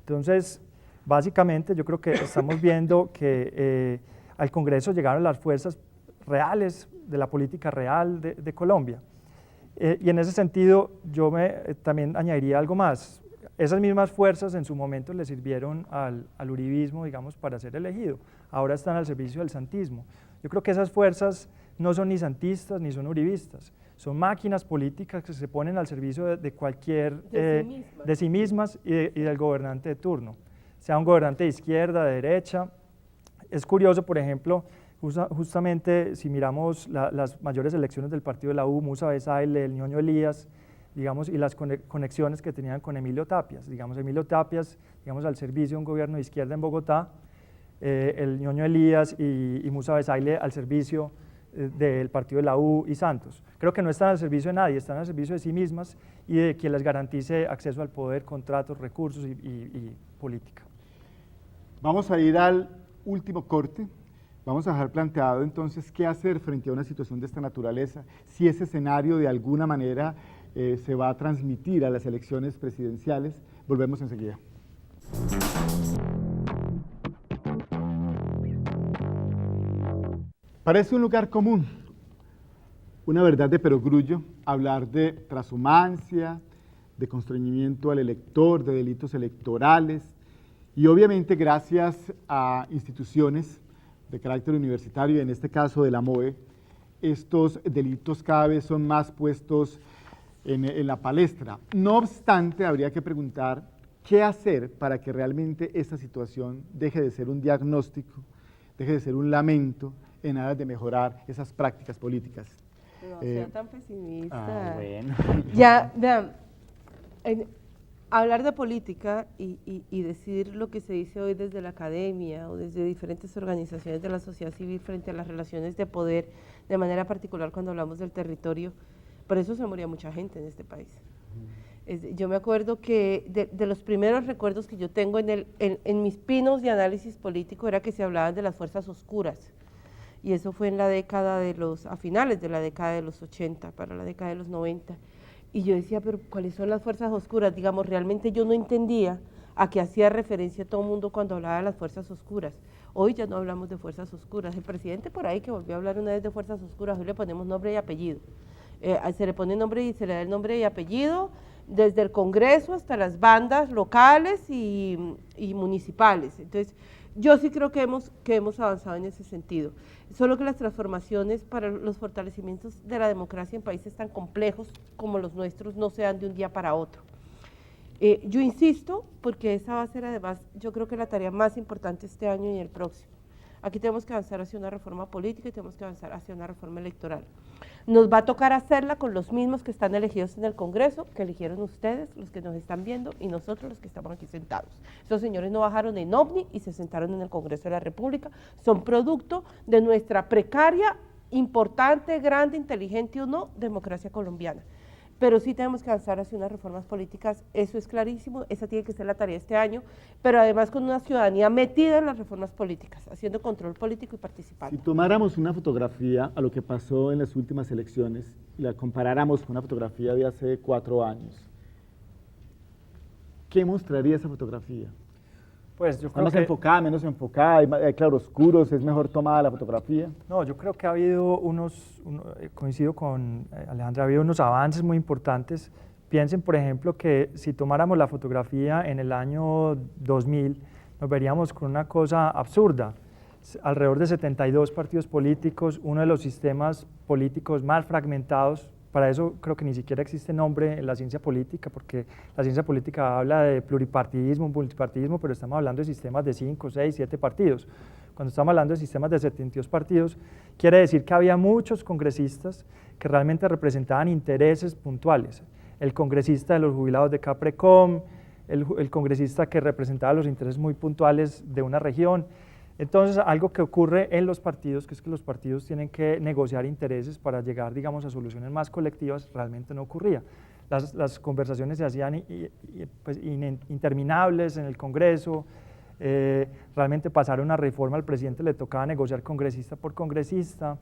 Entonces, básicamente yo creo que estamos viendo que al Congreso llegaron las fuerzas reales de la política real de Colombia. Y en ese sentido yo también añadiría algo más. Esas mismas fuerzas en su momento le sirvieron al uribismo, digamos, para ser elegido. Ahora están al servicio del santismo. Yo creo que esas fuerzas no son ni santistas ni son uribistas. Son máquinas políticas que se ponen al servicio de cualquier, de sí mismas y del gobernante de turno, sea un gobernante de izquierda, de derecha. Es curioso, por ejemplo, justamente si miramos las mayores elecciones del partido de la U, Musa Besaile, el Ñoño Elías, digamos, y las conexiones que tenían con Emilio Tapias. Digamos, Emilio Tapias, digamos, al servicio de un gobierno de izquierda en Bogotá, el Ñoño Elías y Musa Besaile al servicio del partido de la U y Santos. Creo que no están al servicio de nadie, están al servicio de sí mismas y de quien les garantice acceso al poder, contratos, recursos y política. Vamos a ir al último corte. Vamos a dejar planteado entonces qué hacer frente a una situación de esta naturaleza, si ese escenario de alguna manera se va a transmitir a las elecciones presidenciales. Volvemos enseguida. Parece un lugar común, una verdad de perogrullo hablar de transhumancia, de constreñimiento al elector, de delitos electorales, y obviamente gracias a instituciones de carácter universitario, y en este caso de la MOE, estos delitos cada vez son más puestos en la palestra. No obstante, habría que preguntar qué hacer para que realmente esta situación deje de ser un diagnóstico, deje de ser un lamento en aras de mejorar esas prácticas políticas. No sea tan pesimista. Bueno. Ya, vean, hablar de política y decir lo que se dice hoy desde la academia o desde diferentes organizaciones de la sociedad civil frente a las relaciones de poder, de manera particular cuando hablamos del territorio, por eso se moría mucha gente en este país. Yo me acuerdo que de los primeros recuerdos que yo tengo en mis pinos de análisis político era que se hablaban de las fuerzas oscuras, y eso fue en la década a finales de la década de los 80, para la década de los 90, y yo decía, pero ¿cuáles son las fuerzas oscuras? Digamos, realmente yo no entendía a qué hacía referencia todo el mundo cuando hablaba de las fuerzas oscuras. Hoy ya no hablamos de fuerzas oscuras, el presidente por ahí que volvió a hablar una vez de fuerzas oscuras, hoy le ponemos nombre y apellido, se le pone nombre y se le da el nombre y apellido, desde el Congreso hasta las bandas locales y municipales. Entonces, yo sí creo que hemos avanzado en ese sentido, solo que las transformaciones para los fortalecimientos de la democracia en países tan complejos como los nuestros no se dan de un día para otro. Yo insisto, porque esa va a ser además, yo creo que la tarea más importante este año y el próximo. Aquí tenemos que avanzar hacia una reforma política y tenemos que avanzar hacia una reforma electoral. Nos va a tocar hacerla con los mismos que están elegidos en el Congreso, que eligieron ustedes, los que nos están viendo, y nosotros los que estamos aquí sentados. Esos señores no bajaron en ovni y se sentaron en el Congreso de la República, son producto de nuestra precaria, importante, grande, inteligente o no, democracia colombiana. Pero sí tenemos que avanzar hacia unas reformas políticas, eso es clarísimo, esa tiene que ser la tarea este año, pero además con una ciudadanía metida en las reformas políticas, haciendo control político y participando. Si tomáramos una fotografía a lo que pasó en las últimas elecciones y la comparáramos con una fotografía de hace 4 años, ¿qué mostraría esa fotografía? Pues yo creo ¿Más enfocada, menos enfocada? ¿Hay claroscuros? ¿Es mejor tomada la fotografía? No, yo creo que ha habido coincido con Alejandra, ha habido unos avances muy importantes. Piensen, por ejemplo, que si tomáramos la fotografía en el año 2000, nos veríamos con una cosa absurda. Alrededor de 72 partidos políticos, uno de los sistemas políticos más fragmentados. Para eso creo que ni siquiera existe nombre en la ciencia política, porque la ciencia política habla de pluripartidismo, multipartidismo, pero estamos hablando de sistemas de 5, 6, 7 partidos. Cuando estamos hablando de sistemas de 72 partidos, quiere decir que había muchos congresistas que realmente representaban intereses puntuales. El congresista de los jubilados de Caprecom, el congresista que representaba los intereses muy puntuales de una región. Entonces, algo que ocurre en los partidos, que es que los partidos tienen que negociar intereses para llegar, digamos, a soluciones más colectivas, realmente no ocurría. Las conversaciones se hacían pues, interminables en el Congreso, realmente pasar una reforma al presidente le tocaba negociar congresista por congresista.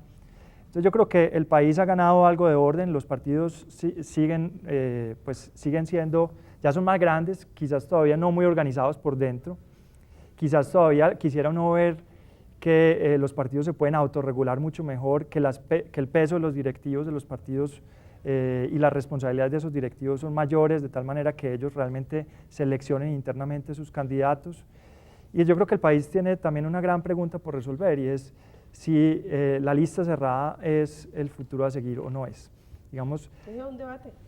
Entonces yo creo que el país ha ganado algo de orden, los partidos siguen siendo, ya son más grandes, quizás todavía no muy organizados por dentro. Quizás todavía quisiera uno ver que los partidos se pueden autorregular mucho mejor, que el peso de los directivos de los partidos y las responsabilidades de esos directivos son mayores, de tal manera que ellos realmente seleccionen internamente sus candidatos. Y yo creo que el país tiene también una gran pregunta por resolver, y es si la lista cerrada es el futuro a seguir o no es. Digamos,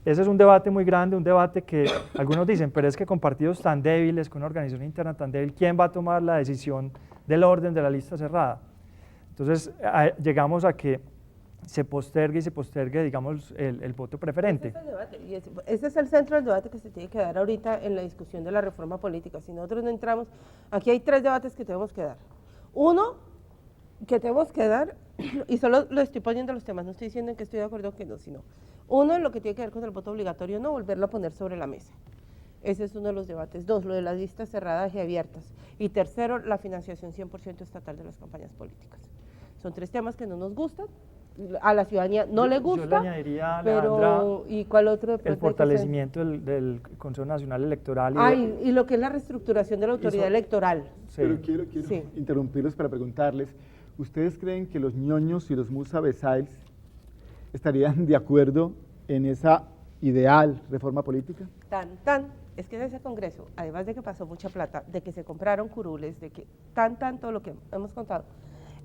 ese es un debate muy grande, un debate que algunos dicen, pero es que con partidos tan débiles, con una organización interna tan débil, ¿quién va a tomar la decisión del orden de la lista cerrada? Entonces llegamos a que se postergue, digamos, el voto preferente. Ese es el debate, y ese es el centro del debate que se tiene que dar ahorita en la discusión de la reforma política. Si nosotros no entramos, aquí hay 3 debates que tenemos que dar. Uno, que tenemos que dar, y solo lo estoy poniendo los temas, no estoy diciendo en que estoy de acuerdo o que no, sino uno, lo que tiene que ver con el voto obligatorio, no volverlo a poner sobre la mesa. Ese es uno de los debates. 2, lo de las listas cerradas y abiertas. Y tercero, la financiación 100% estatal de las campañas políticas. Son 3 temas que no nos gustan, a la ciudadanía no le gusta, yo le añadiría, pero ¿y cuál otro? El fortalecimiento del Consejo Nacional Electoral. Y lo que es la reestructuración de la autoridad electoral. Sí. Pero quiero interrumpirlos para preguntarles, ¿ustedes creen que los ñoños y los Musa Besails estarían de acuerdo en esa ideal reforma política? Es que en ese Congreso, además de que pasó mucha plata, de que se compraron curules, de que todo lo que hemos contado,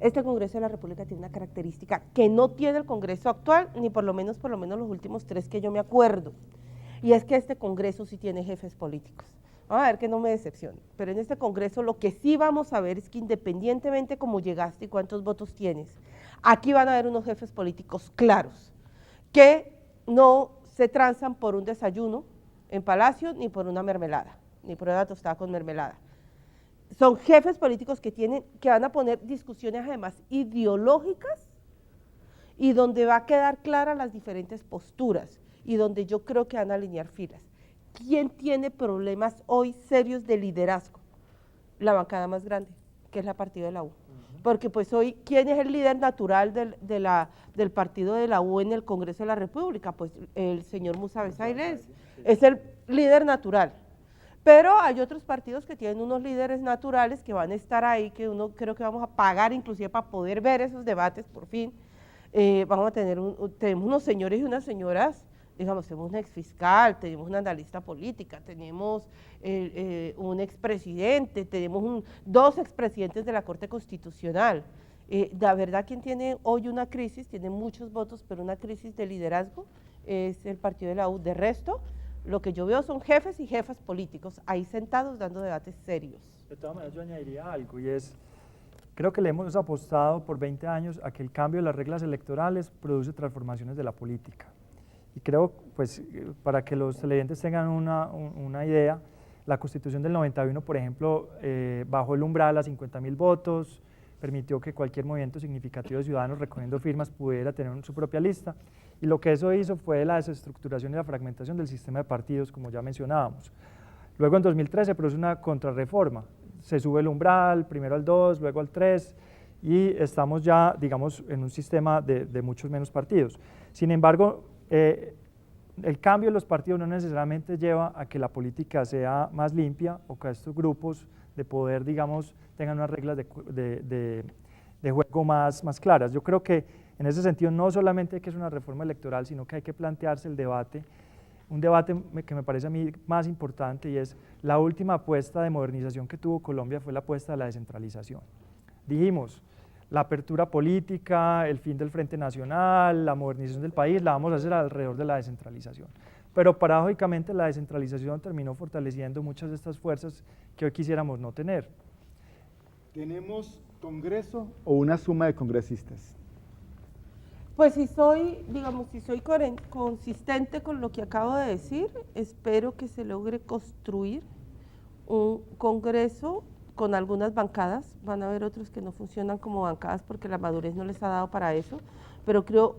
este Congreso de la República tiene una característica que no tiene el Congreso actual, ni por lo menos los últimos 3 que yo me acuerdo, y es que este Congreso sí tiene jefes políticos. Vamos a ver que no me decepcione, pero en este Congreso lo que sí vamos a ver es que independientemente cómo llegaste y cuántos votos tienes, aquí van a haber unos jefes políticos claros, que no se transan por un desayuno en Palacio, ni por una mermelada, ni por una tostada con mermelada. Son jefes políticos que van a poner discusiones además ideológicas y donde va a quedar claras las diferentes posturas y donde yo creo que van a alinear filas. ¿Quién tiene problemas hoy serios de liderazgo? La bancada más grande, que es la Partido de la U. Porque pues hoy, ¿quién es el líder natural del Partido de la U en el Congreso de la República? Pues el señor Musa Besaile es el líder natural. Pero hay otros partidos que tienen unos líderes naturales que van a estar ahí, que uno creo que vamos a pagar inclusive para poder ver esos debates por fin. Vamos a tener tenemos unos señores y unas señoras, digamos, tenemos un exfiscal, tenemos una analista política, tenemos un expresidente, tenemos 2 expresidentes de la Corte Constitucional. La verdad, quien tiene hoy una crisis, tiene muchos votos, pero una crisis de liderazgo es el Partido de la U. De resto, lo que yo veo son jefes y jefas políticos ahí sentados dando debates serios. De todas maneras, yo añadiría algo, y es, creo que le hemos apostado por 20 años a que el cambio de las reglas electorales produce transformaciones de la política. Y creo, pues, para que los televidentes tengan una idea, la Constitución del 91, por ejemplo, bajó el umbral a 50.000 votos, permitió que cualquier movimiento significativo de ciudadanos recogiendo firmas pudiera tener su propia lista, y lo que eso hizo fue la desestructuración y la fragmentación del sistema de partidos, como ya mencionábamos. Luego en 2013 se produce una contrarreforma, se sube el umbral, primero al 2, luego al 3, y estamos ya, digamos, en un sistema de muchos menos partidos. Sin embargo, el cambio de los partidos no necesariamente lleva a que la política sea más limpia o que estos grupos de poder, digamos, tengan unas reglas de juego más claras. Yo creo que en ese sentido no solamente hay que hacer una reforma electoral, sino que hay que plantearse el debate, un debate que me parece a mí más importante, y es la última apuesta de modernización que tuvo Colombia fue la apuesta de la descentralización. Dijimos, la apertura política, el fin del Frente Nacional, la modernización del país, la vamos a hacer alrededor de la descentralización. Pero paradójicamente la descentralización terminó fortaleciendo muchas de estas fuerzas que hoy quisiéramos no tener. ¿Tenemos Congreso o una suma de congresistas? Pues si soy consistente con lo que acabo de decir, espero que se logre construir un Congreso con algunas bancadas. Van a haber otros que no funcionan como bancadas porque la madurez no les ha dado para eso, pero creo,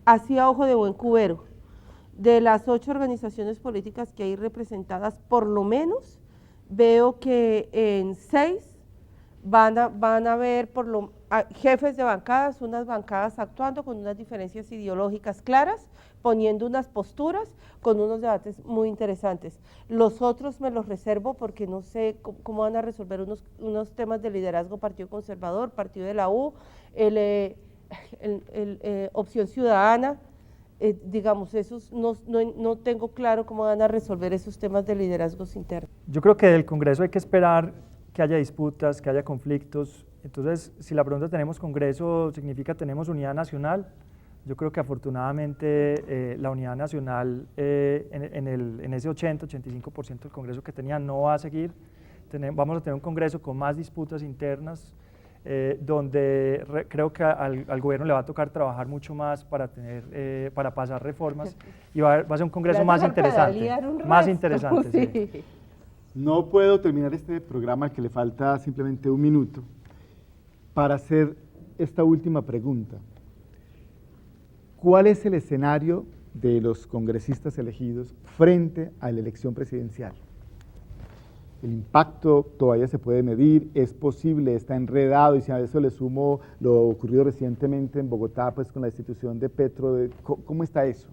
así a ojo de buen cubero, de las 8 organizaciones políticas que hay representadas, por lo menos veo que en 6 van a haber jefes de bancadas, unas bancadas actuando con unas diferencias ideológicas claras, poniendo unas posturas con unos debates muy interesantes. Los otros me los reservo porque no sé cómo van a resolver unos temas de liderazgo, Partido Conservador, Partido de la U, Opción Ciudadana, digamos, esos no tengo claro cómo van a resolver esos temas de liderazgos internos. Yo creo que del Congreso hay que esperar que haya disputas, que haya conflictos. Entonces, si la pregunta tenemos Congreso significa tenemos unidad nacional, yo creo que afortunadamente la unidad nacional en ese 80-85% del Congreso que tenía no va a seguir. Vamos a tener un Congreso con más disputas internas, donde creo que al gobierno le va a tocar trabajar mucho más para pasar reformas, y va a ser un Congreso más interesante. Sí. No puedo terminar este programa al que le falta simplemente un minuto para hacer esta última pregunta. ¿Cuál es el escenario de los congresistas elegidos frente a la elección presidencial? El impacto todavía se puede medir, es posible, está enredado, y si a eso le sumo lo ocurrido recientemente en Bogotá, pues con la destitución de Petro, ¿cómo está eso?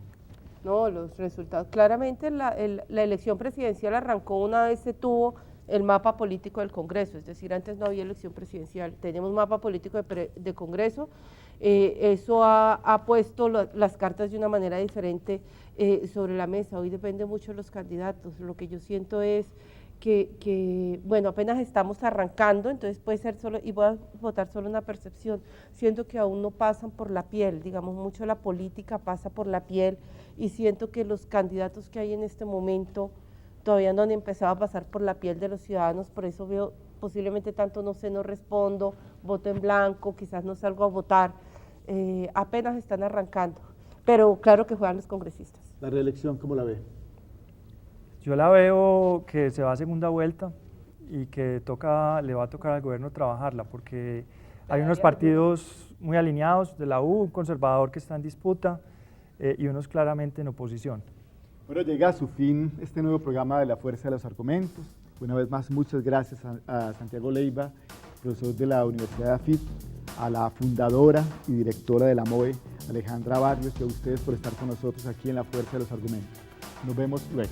No, los resultados, claramente la elección presidencial arrancó una vez se tuvo el mapa político del Congreso, es decir, antes no había elección presidencial, tenemos mapa político de Congreso, Eso ha puesto las cartas de una manera diferente sobre la mesa. Hoy depende mucho de los candidatos. Lo que yo siento es que bueno, apenas estamos arrancando, entonces puede ser solo, y voy a votar solo una percepción, siento que aún no pasan por la piel, digamos, mucho la política pasa por la piel, y siento que los candidatos que hay en este momento todavía no han empezado a pasar por la piel de los ciudadanos, por eso veo posiblemente tanto no sé, no respondo, voto en blanco, quizás no salgo a votar, apenas están arrancando, pero claro que juegan los congresistas. ¿La reelección cómo la ve? Yo la veo que se va a segunda vuelta y que le va a tocar al gobierno trabajarla, porque hay unos partidos muy alineados de la U, un conservador que está en disputa y unos claramente en oposición. Bueno, llega a su fin este nuevo programa de La Fuerza de los Argumentos. Una vez más, muchas gracias a Santiago Leiva, profesor de la Universidad de AFIT, a la fundadora y directora de la MOE, Alejandra Barrios, y a ustedes por estar con nosotros aquí en La Fuerza de los Argumentos. Nos vemos luego.